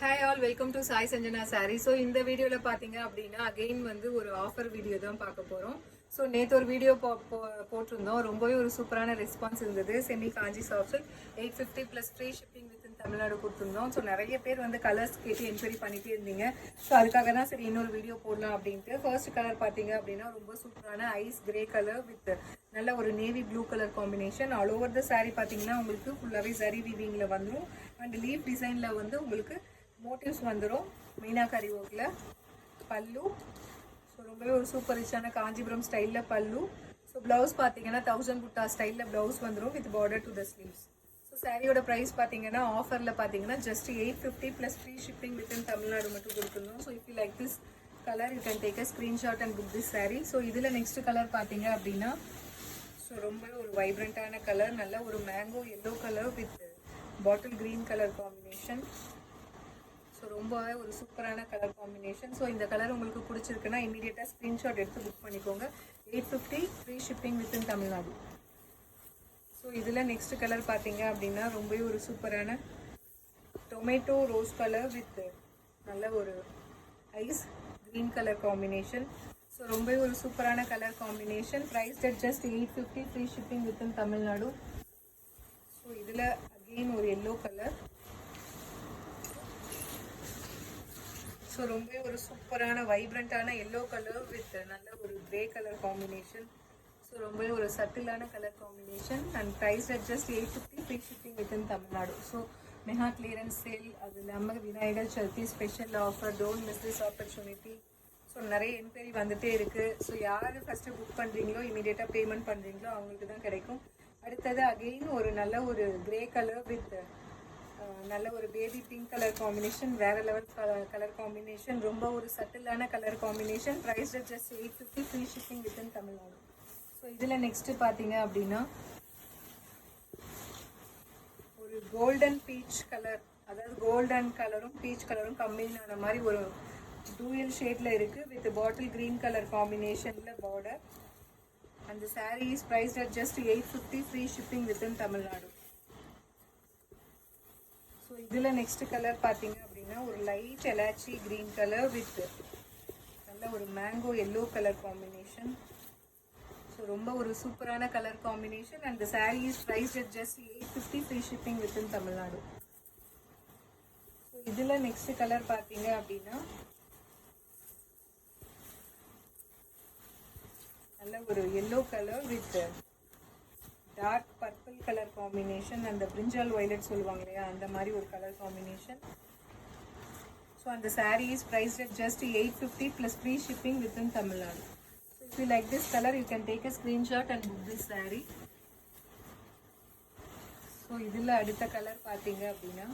Hi all, welcome to Sai Sanjana sorry. So இந்த வீடியோவில் பார்த்தீங்க அப்படின்னா அகெயின் வந்து ஒரு ஆஃபர் வீடியோ தான் பார்க்க போகிறோம். ஸோ நேற்று ஒரு வீடியோ போட்டிருந்தோம். ரொம்பவே ஒரு சூப்பரான ரெஸ்பான்ஸ் இருந்தது. Semi Kanchi soft 850 plus free shipping with in Tamil Nadu கொடுத்துருந்தோம். ஸோ நிறைய பேர் வந்து கலர்ஸ் கேட்டு என்கொயரி பண்ணிகிட்டே இருந்தீங்க. ஸோ அதுக்காக தான் சரி இன்னொரு வீடியோ போடலாம் அப்படின்ட்டு. ஃபர்ஸ்ட் கலர் பார்த்தீங்க அப்படின்னா ரொம்ப சூப்பரான ஐஸ் கிரே கலர் வித் நல்ல ஒரு navy blue colour combination. All over the sari பார்த்தீங்கன்னா உங்களுக்கு ஃபுல்லாகவே ஜரி வீவிங்கில் வந்துடும். அண்ட் லீஃப் டிசைனில் வந்து உங்களுக்கு மோட்டிவ்ஸ் வந்துடும். மீனாக்கரி ஒர்க்கில் பல்லு. ஸோ ரொம்பவே ஒரு சூப்பர் ரிச்சான காஞ்சிபுரம் ஸ்டைலில் பல்லு. ஸோ ப்ளவுஸ் பார்த்தீங்கன்னா 1000 புட்டா ஸ்டைலில் ப்ளவுஸ் வந்துடும் with border to the sleeves. So சாரியோட ப்ரைஸ் பார்த்தீங்கன்னா ஆஃபரில் பார்த்தீங்கன்னா just 850 plus free shipping with in Tamil Nadu மட்டும் கொடுத்துருந்தோம். So if you like this colour you can take a screenshot and book this sari. So இதில் நெக்ஸ்ட் கலர் பார்த்தீங்க அப்படின்னா ஸோ ரொம்பவே ஒரு வைப்ரண்ட்டான கலர், நல்ல ஒரு mango yellow colour with bottle green colour combination. So ரொம்பவே ஒரு சூப்பரான கலர் காம்பினேஷன். ஸோ இந்த கலர் உங்களுக்கு பிடிச்சிருக்குன்னா இமீடியட்டாக ஸ்க்ரீன்ஷாட் எடுத்து புக் பண்ணிக்கோங்க. 850 free shipping with in Tamil Nadu. So இதில் நெக்ஸ்ட் கலர் பார்த்தீங்க அப்படின்னா ரொம்பவே ஒரு சூப்பரான டொமேட்டோ ரோஸ் கலர் வித் நல்ல ஒரு ice green colour combination. So ரொம்பவே ஒரு சூப்பரான colour combination. Price at just 850 free shipping with in Tamil Nadu. So இதில் அகெயின் ஒரு எல்லோ கலர். ஸோ ரொம்பவே ஒரு சூப்பரான வைப்ரண்ட்டான எல்லோ கலர் வித் நல்ல ஒரு கிரே கலர் காம்பினேஷன். ஸோ ரொம்பவே ஒரு சட்டிலான colour combination. And price at just 850 free shipping with in Tamil Nadu. So mega clearance sale, அது இல்லாமல் Vinayagar Chaturthi special offer. Don't miss this opportunity. So நிறைய என்கொயரி வந்துகிட்டே இருக்குது. ஸோ யார் ஃபஸ்ட்டு புக் பண்ணுறீங்களோ இமீடியட்டாக பேமெண்ட் பண்ணுறீங்களோ அவங்களுக்கு தான் கிடைக்கும். அடுத்தது அகெயின் ஒரு நல்ல ஒரு கிரே கலர் வித் நல்ல ஒரு பேபி பிங்க் கலர் காம்பினேஷன். வேற லெவல் கலர் காம்பினேஷன். ரொம்ப ஒரு சட்டிலான colour combination. Price just 850 free shipping with in Tamil Nadu. So இதில் நெக்ஸ்ட் பார்த்தீங்க அப்படின்னா ஒரு கோல்டன் பீச் கலர், அதாவது கோல்டன் கலரும் பீச் கலரும் கம்பைன் ஆன மாதிரி ஒரு டூயல் ஷேட்ல இருக்கு வித் பாட்டில் கிரீன் கலர் காம்பினேஷன்ல பார்டர். அந்த sari is priced at just 850 free shipping with in Tamil Nadu. So இதில் நெக்ஸ்ட் கலர் பார்த்தீங்க அப்படின்னா ஒரு light elaichi green colour with நல்ல ஒரு mango yellow colour combination. So ரொம்ப ஒரு சூப்பரான colour combination. And the sari is priced at just 850 free shipping with in Tamil Nadu. So இதில் நெக்ஸ்ட் கலர் பார்த்தீங்க அப்படின்னா நல்ல ஒரு yellow colour with dark purple colour combination. அந்த பிரிஞ்சால் வயலட் சொல்லுவாங்க இல்லையா, அந்த மாதிரி ஒரு கலர் காம்பினேஷன். ஸோ அந்த sari is priced at just 850 plus free shipping with in Tamil Nadu. So if you like this colour you can take a screenshot and book this sari. So இதில் அடுத்த colour பார்த்தீங்க அப்படின்னா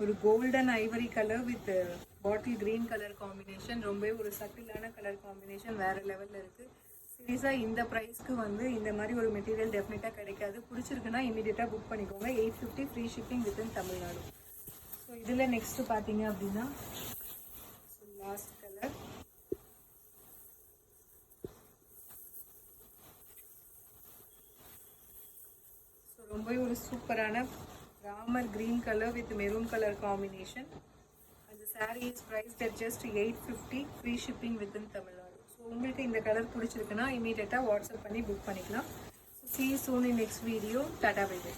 ஒரு golden Ivory colour with bottle green colour combination. ரொம்பவே ஒரு சட்டிலான colour combination, வேற லெவலில் இருக்குது. சீரியஸாக இந்த ப்ரைஸ்க்கு வந்து இந்த மாதிரி ஒரு மெட்டீரியல் டெஃபினட்டாக கிடைக்காது. பிடிச்சிருக்குன்னா இமீடியட்டாக புக் பண்ணிக்கோங்க. 850 free shipping with in Tamil Nadu. So இதில் நெக்ஸ்ட் பார்த்தீங்க அப்படின்னா லாஸ்ட் கலர் ரொம்பவே ஒரு சூப்பரான Ramar green colour with maroon colour combination. அந்த sari is priced at just 850 free shipping with in Tamil Nadu. So உங்களுக்கு இந்த கலர் பிடிச்சிருக்குன்னா இமீடியட்டாக வாட்ஸ்அப் பண்ணி புக் பண்ணிக்கலாம். So see you soon in next video. Tata, bye bye.